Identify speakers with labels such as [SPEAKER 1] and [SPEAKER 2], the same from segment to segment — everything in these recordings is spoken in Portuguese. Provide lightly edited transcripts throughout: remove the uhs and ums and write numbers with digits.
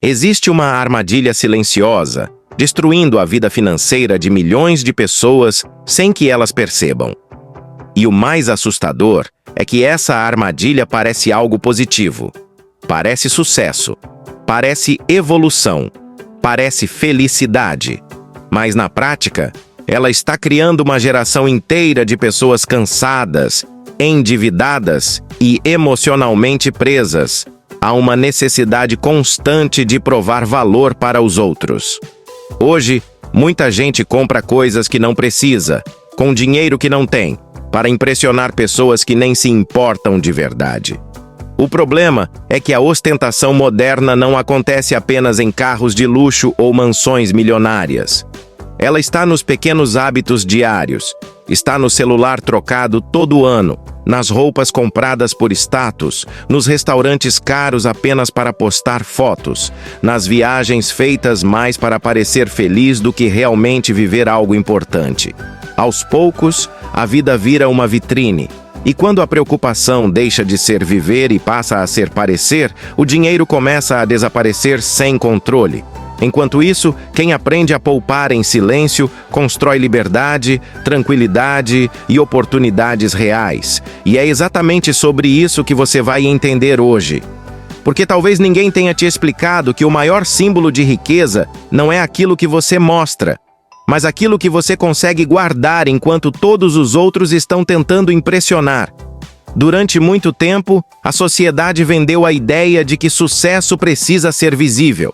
[SPEAKER 1] Existe uma armadilha silenciosa, destruindo a vida financeira de milhões de pessoas sem que elas percebam. E o mais assustador é que essa armadilha parece algo positivo. Parece sucesso, parece evolução, parece felicidade. Mas na prática, ela está criando uma geração inteira de pessoas cansadas, endividadas e emocionalmente presas a uma necessidade constante de provar valor para os outros. Hoje, muita gente compra coisas que não precisa, com dinheiro que não tem, para impressionar pessoas que nem se importam de verdade. O problema é que a ostentação moderna não acontece apenas em carros de luxo ou mansões milionárias. Ela está nos pequenos hábitos diários, está no celular trocado todo ano, nas roupas compradas por status, nos restaurantes caros apenas para postar fotos, nas viagens feitas mais para parecer feliz do que realmente viver algo importante. Aos poucos, a vida vira uma vitrine, e quando a preocupação deixa de ser viver e passa a ser parecer, o dinheiro começa a desaparecer sem controle. Enquanto isso, quem aprende a poupar em silêncio constrói liberdade, tranquilidade e oportunidades reais. E é exatamente sobre isso que você vai entender hoje. Porque talvez ninguém tenha te explicado que o maior símbolo de riqueza não é aquilo que você mostra, mas aquilo que você consegue guardar enquanto todos os outros estão tentando impressionar. Durante muito tempo, a sociedade vendeu a ideia de que sucesso precisa ser visível.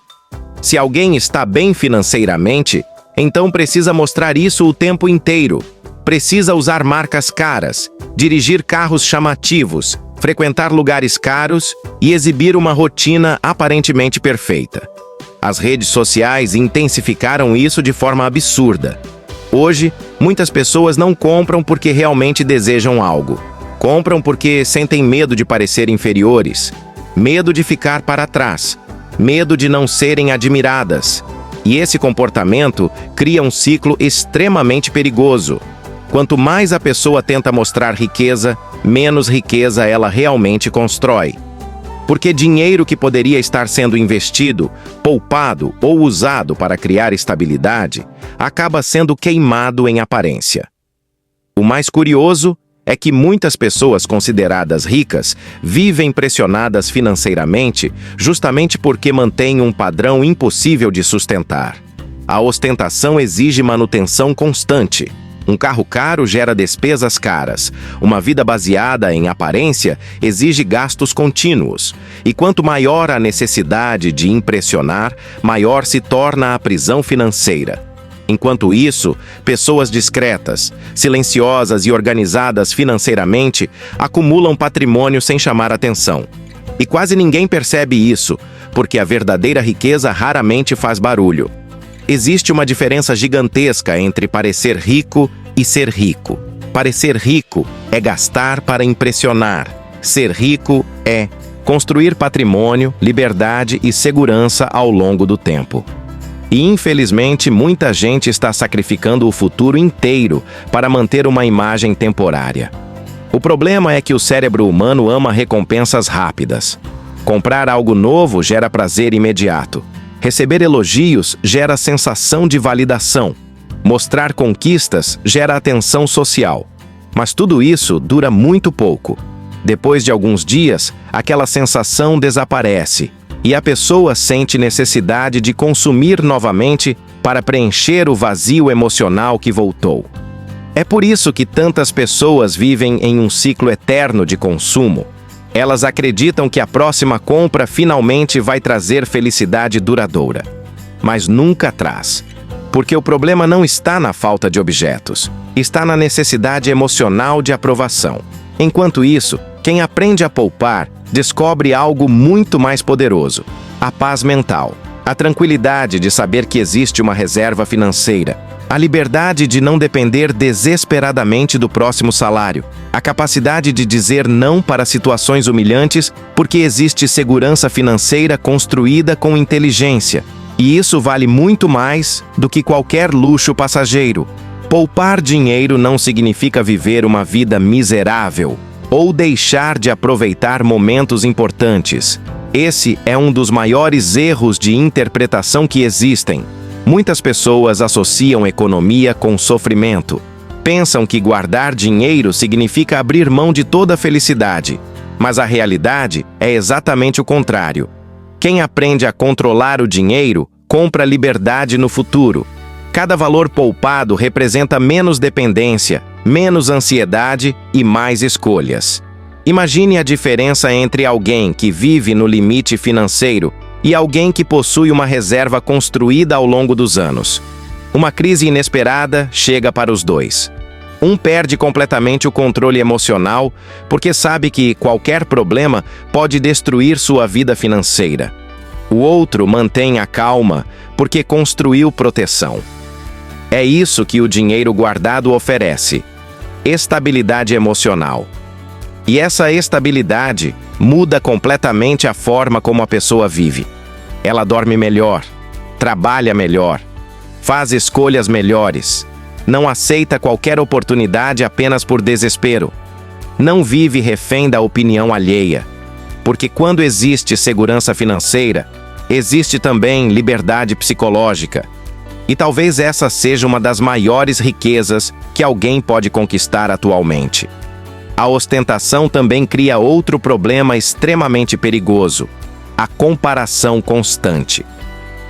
[SPEAKER 1] Se alguém está bem financeiramente, então precisa mostrar isso o tempo inteiro. Precisa usar marcas caras, dirigir carros chamativos, frequentar lugares caros e exibir uma rotina aparentemente perfeita. As redes sociais intensificaram isso de forma absurda. Hoje, muitas pessoas não compram porque realmente desejam algo. Compram porque sentem medo de parecer inferiores, medo de ficar para trás, medo de não serem admiradas. E esse comportamento cria um ciclo extremamente perigoso. Quanto mais a pessoa tenta mostrar riqueza, menos riqueza ela realmente constrói. Porque dinheiro que poderia estar sendo investido, poupado ou usado para criar estabilidade, acaba sendo queimado em aparência. O mais curioso é que muitas pessoas consideradas ricas vivem pressionadas financeiramente justamente porque mantêm um padrão impossível de sustentar. A ostentação exige manutenção constante. Um carro caro gera despesas caras. Uma vida baseada em aparência exige gastos contínuos. E quanto maior a necessidade de impressionar, maior se torna a prisão financeira. Enquanto isso, pessoas discretas, silenciosas e organizadas financeiramente acumulam patrimônio sem chamar atenção. E quase ninguém percebe isso, porque a verdadeira riqueza raramente faz barulho. Existe uma diferença gigantesca entre parecer rico e ser rico. Parecer rico é gastar para impressionar. Ser rico é construir patrimônio, liberdade e segurança ao longo do tempo. E, infelizmente, muita gente está sacrificando o futuro inteiro para manter uma imagem temporária. O problema é que o cérebro humano ama recompensas rápidas. Comprar algo novo gera prazer imediato. Receber elogios gera sensação de validação. Mostrar conquistas gera atenção social. Mas tudo isso dura muito pouco. Depois de alguns dias, aquela sensação desaparece. E a pessoa sente necessidade de consumir novamente para preencher o vazio emocional que voltou. É por isso que tantas pessoas vivem em um ciclo eterno de consumo. Elas acreditam que a próxima compra finalmente vai trazer felicidade duradoura. Mas nunca traz. Porque o problema não está na falta de objetos, está na necessidade emocional de aprovação. Enquanto isso, quem aprende a poupar descobre algo muito mais poderoso: a paz mental, a tranquilidade de saber que existe uma reserva financeira, a liberdade de não depender desesperadamente do próximo salário, a capacidade de dizer não para situações humilhantes porque existe segurança financeira construída com inteligência. E isso vale muito mais do que qualquer luxo passageiro. Poupar dinheiro não significa viver uma vida miserável ou deixar de aproveitar momentos importantes. Esse é um dos maiores erros de interpretação que existem. Muitas pessoas associam economia com sofrimento. Pensam que guardar dinheiro significa abrir mão de toda a felicidade. Mas a realidade é exatamente o contrário. Quem aprende a controlar o dinheiro, compra liberdade no futuro. Cada valor poupado representa menos dependência, menos ansiedade e mais escolhas. Imagine a diferença entre alguém que vive no limite financeiro e alguém que possui uma reserva construída ao longo dos anos. Uma crise inesperada chega para os dois. Um perde completamente o controle emocional porque sabe que qualquer problema pode destruir sua vida financeira. O outro mantém a calma porque construiu proteção. É isso que o dinheiro guardado oferece: estabilidade emocional. E essa estabilidade muda completamente a forma como a pessoa vive. Ela dorme melhor, trabalha melhor, faz escolhas melhores, não aceita qualquer oportunidade apenas por desespero, não vive refém da opinião alheia, porque quando existe segurança financeira, existe também liberdade psicológica. E talvez essa seja uma das maiores riquezas que alguém pode conquistar atualmente. A ostentação também cria outro problema extremamente perigoso: a comparação constante.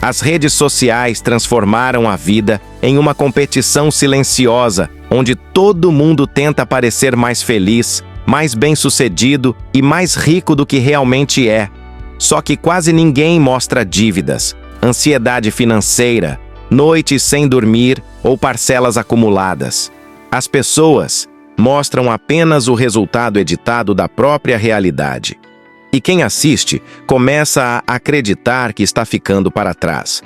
[SPEAKER 1] As redes sociais transformaram a vida em uma competição silenciosa, onde todo mundo tenta parecer mais feliz, mais bem-sucedido e mais rico do que realmente é. Só que quase ninguém mostra dívidas, ansiedade financeira, noites sem dormir ou parcelas acumuladas. As pessoas mostram apenas o resultado editado da própria realidade. E quem assiste começa a acreditar que está ficando para trás.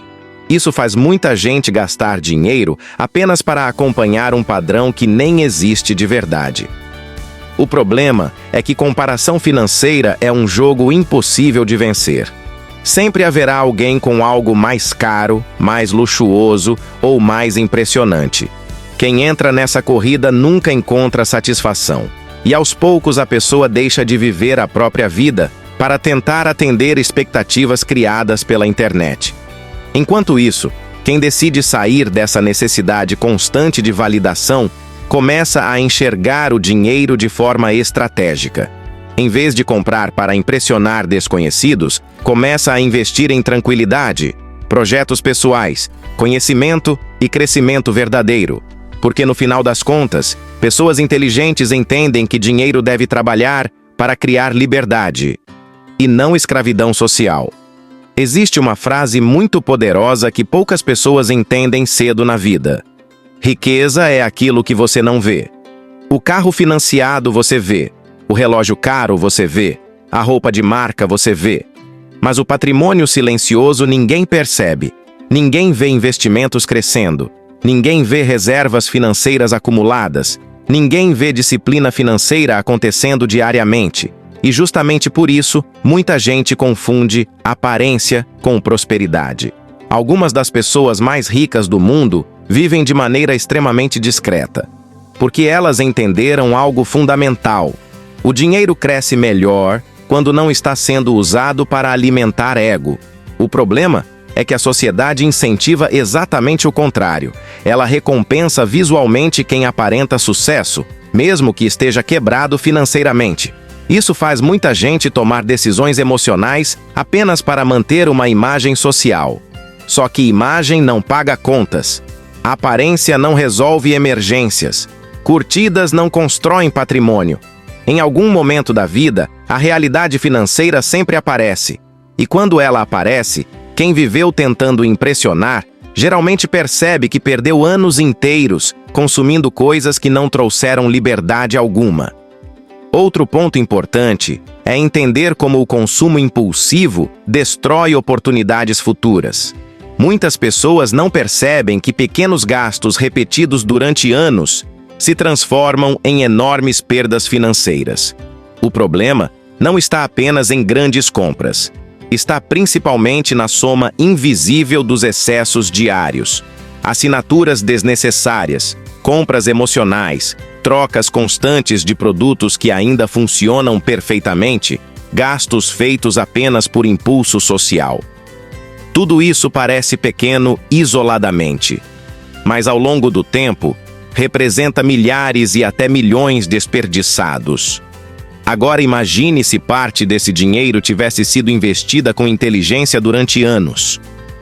[SPEAKER 1] Isso faz muita gente gastar dinheiro apenas para acompanhar um padrão que nem existe de verdade. O problema é que comparação financeira é um jogo impossível de vencer. Sempre haverá alguém com algo mais caro, mais luxuoso ou mais impressionante. Quem entra nessa corrida nunca encontra satisfação. E aos poucos a pessoa deixa de viver a própria vida para tentar atender expectativas criadas pela internet. Enquanto isso, quem decide sair dessa necessidade constante de validação começa a enxergar o dinheiro de forma estratégica. Em vez de comprar para impressionar desconhecidos, começa a investir em tranquilidade, projetos pessoais, conhecimento e crescimento verdadeiro. Porque no final das contas, pessoas inteligentes entendem que dinheiro deve trabalhar para criar liberdade e não escravidão social. Existe uma frase muito poderosa que poucas pessoas entendem cedo na vida: riqueza é aquilo que você não vê. O carro financiado você vê, o relógio caro você vê, a roupa de marca você vê. Mas o patrimônio silencioso ninguém percebe. Ninguém vê investimentos crescendo. Ninguém vê reservas financeiras acumuladas. Ninguém vê disciplina financeira acontecendo diariamente. E justamente por isso, muita gente confunde aparência com prosperidade. Algumas das pessoas mais ricas do mundo vivem de maneira extremamente discreta, porque elas entenderam algo fundamental: o dinheiro cresce melhor quando não está sendo usado para alimentar ego. O problema é que a sociedade incentiva exatamente o contrário. Ela recompensa visualmente quem aparenta sucesso, mesmo que esteja quebrado financeiramente. Isso faz muita gente tomar decisões emocionais apenas para manter uma imagem social. Só que imagem não paga contas. A aparência não resolve emergências. Curtidas não constroem patrimônio. Em algum momento da vida, a realidade financeira sempre aparece. E quando ela aparece, quem viveu tentando impressionar geralmente percebe que perdeu anos inteiros consumindo coisas que não trouxeram liberdade alguma. Outro ponto importante é entender como o consumo impulsivo destrói oportunidades futuras. Muitas pessoas não percebem que pequenos gastos repetidos durante anos se transformam em enormes perdas financeiras. O problema não está apenas em grandes compras. Está principalmente na soma invisível dos excessos diários. Assinaturas desnecessárias, compras emocionais, trocas constantes de produtos que ainda funcionam perfeitamente, gastos feitos apenas por impulso social. Tudo isso parece pequeno isoladamente, mas ao longo do tempo, representa milhares e até milhões desperdiçados. Agora imagine se parte desse dinheiro tivesse sido investida com inteligência durante anos.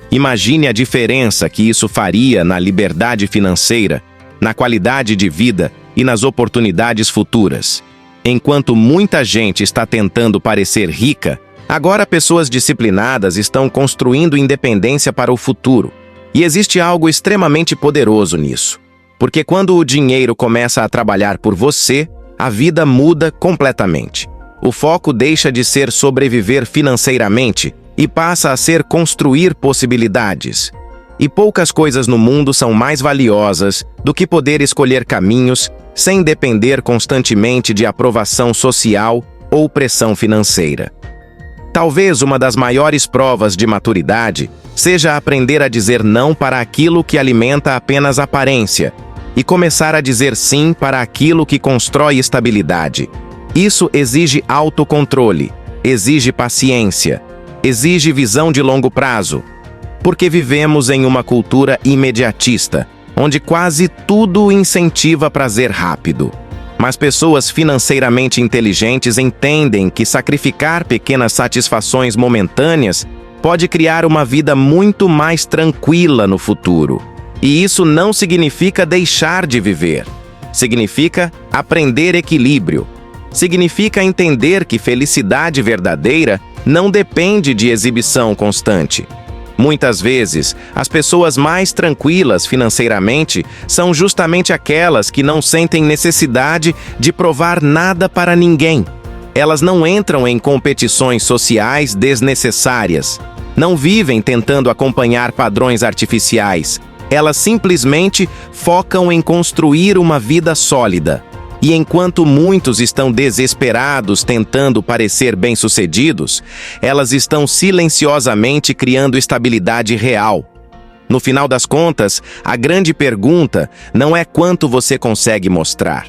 [SPEAKER 1] Imagine a diferença que isso faria na liberdade financeira, na qualidade de vida e nas oportunidades futuras. Enquanto muita gente está tentando parecer rica, agora pessoas disciplinadas estão construindo independência para o futuro. E existe algo extremamente poderoso nisso. Porque quando o dinheiro começa a trabalhar por você, a vida muda completamente. O foco deixa de ser sobreviver financeiramente e passa a ser construir possibilidades. E poucas coisas no mundo são mais valiosas do que poder escolher caminhos sem depender constantemente de aprovação social ou pressão financeira. Talvez uma das maiores provas de maturidade seja aprender a dizer não para aquilo que alimenta apenas aparência e começar a dizer sim para aquilo que constrói estabilidade. Isso exige autocontrole, exige paciência, exige visão de longo prazo, porque vivemos em uma cultura imediatista, onde quase tudo incentiva prazer rápido. Mas pessoas financeiramente inteligentes entendem que sacrificar pequenas satisfações momentâneas pode criar uma vida muito mais tranquila no futuro. E isso não significa deixar de viver. Significa aprender equilíbrio. Significa entender que felicidade verdadeira não depende de exibição constante. Muitas vezes, as pessoas mais tranquilas financeiramente são justamente aquelas que não sentem necessidade de provar nada para ninguém. Elas não entram em competições sociais desnecessárias. Não vivem tentando acompanhar padrões artificiais. Elas simplesmente focam em construir uma vida sólida. E enquanto muitos estão desesperados tentando parecer bem-sucedidos, elas estão silenciosamente criando estabilidade real. No final das contas, a grande pergunta não é quanto você consegue mostrar.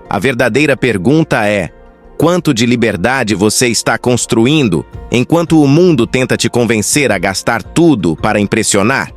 [SPEAKER 1] A verdadeira pergunta é: quanto de liberdade você está construindo enquanto o mundo tenta te convencer a gastar tudo para impressionar?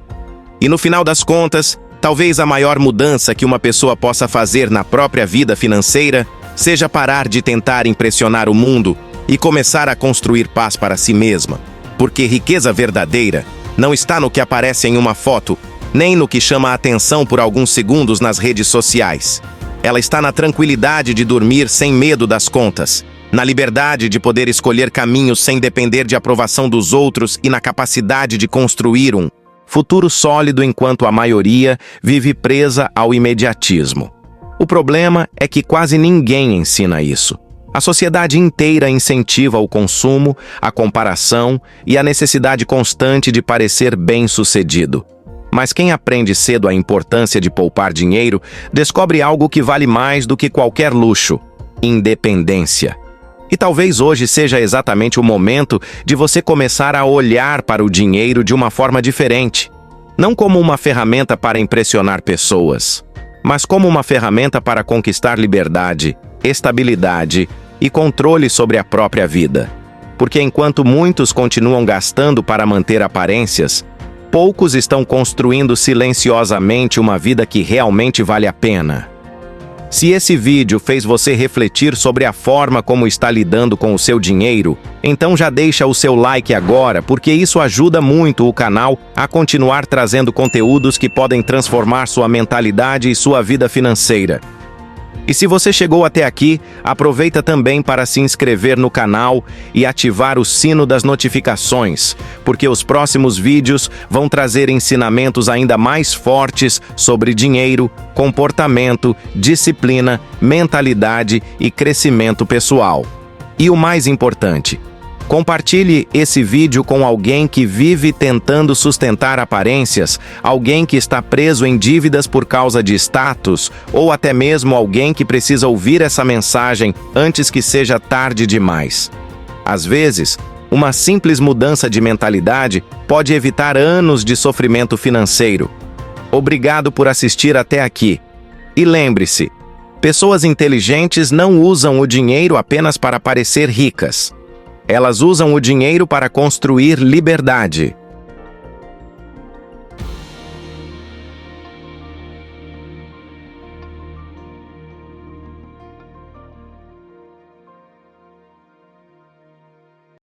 [SPEAKER 1] E no final das contas, talvez a maior mudança que uma pessoa possa fazer na própria vida financeira seja parar de tentar impressionar o mundo e começar a construir paz para si mesma. Porque riqueza verdadeira não está no que aparece em uma foto, nem no que chama a atenção por alguns segundos nas redes sociais. Ela está na tranquilidade de dormir sem medo das contas, na liberdade de poder escolher caminhos sem depender de aprovação dos outros e na capacidade de construir um futuro sólido enquanto a maioria vive presa ao imediatismo. O problema é que quase ninguém ensina isso. A sociedade inteira incentiva o consumo, a comparação e a necessidade constante de parecer bem-sucedido. Mas quem aprende cedo a importância de poupar dinheiro descobre algo que vale mais do que qualquer luxo: independência. E talvez hoje seja exatamente o momento de você começar a olhar para o dinheiro de uma forma diferente. Não como uma ferramenta para impressionar pessoas, mas como uma ferramenta para conquistar liberdade, estabilidade e controle sobre a própria vida. Porque enquanto muitos continuam gastando para manter aparências, poucos estão construindo silenciosamente uma vida que realmente vale a pena. Se esse vídeo fez você refletir sobre a forma como está lidando com o seu dinheiro, então já deixa o seu like agora, porque isso ajuda muito o canal a continuar trazendo conteúdos que podem transformar sua mentalidade e sua vida financeira. E se você chegou até aqui, aproveita também para se inscrever no canal e ativar o sino das notificações, porque os próximos vídeos vão trazer ensinamentos ainda mais fortes sobre dinheiro, comportamento, disciplina, mentalidade e crescimento pessoal. E o mais importante, compartilhe esse vídeo com alguém que vive tentando sustentar aparências, alguém que está preso em dívidas por causa de status, ou até mesmo alguém que precisa ouvir essa mensagem antes que seja tarde demais. Às vezes, uma simples mudança de mentalidade pode evitar anos de sofrimento financeiro. Obrigado por assistir até aqui. E lembre-se, pessoas inteligentes não usam o dinheiro apenas para parecer ricas. Elas usam o dinheiro para construir liberdade.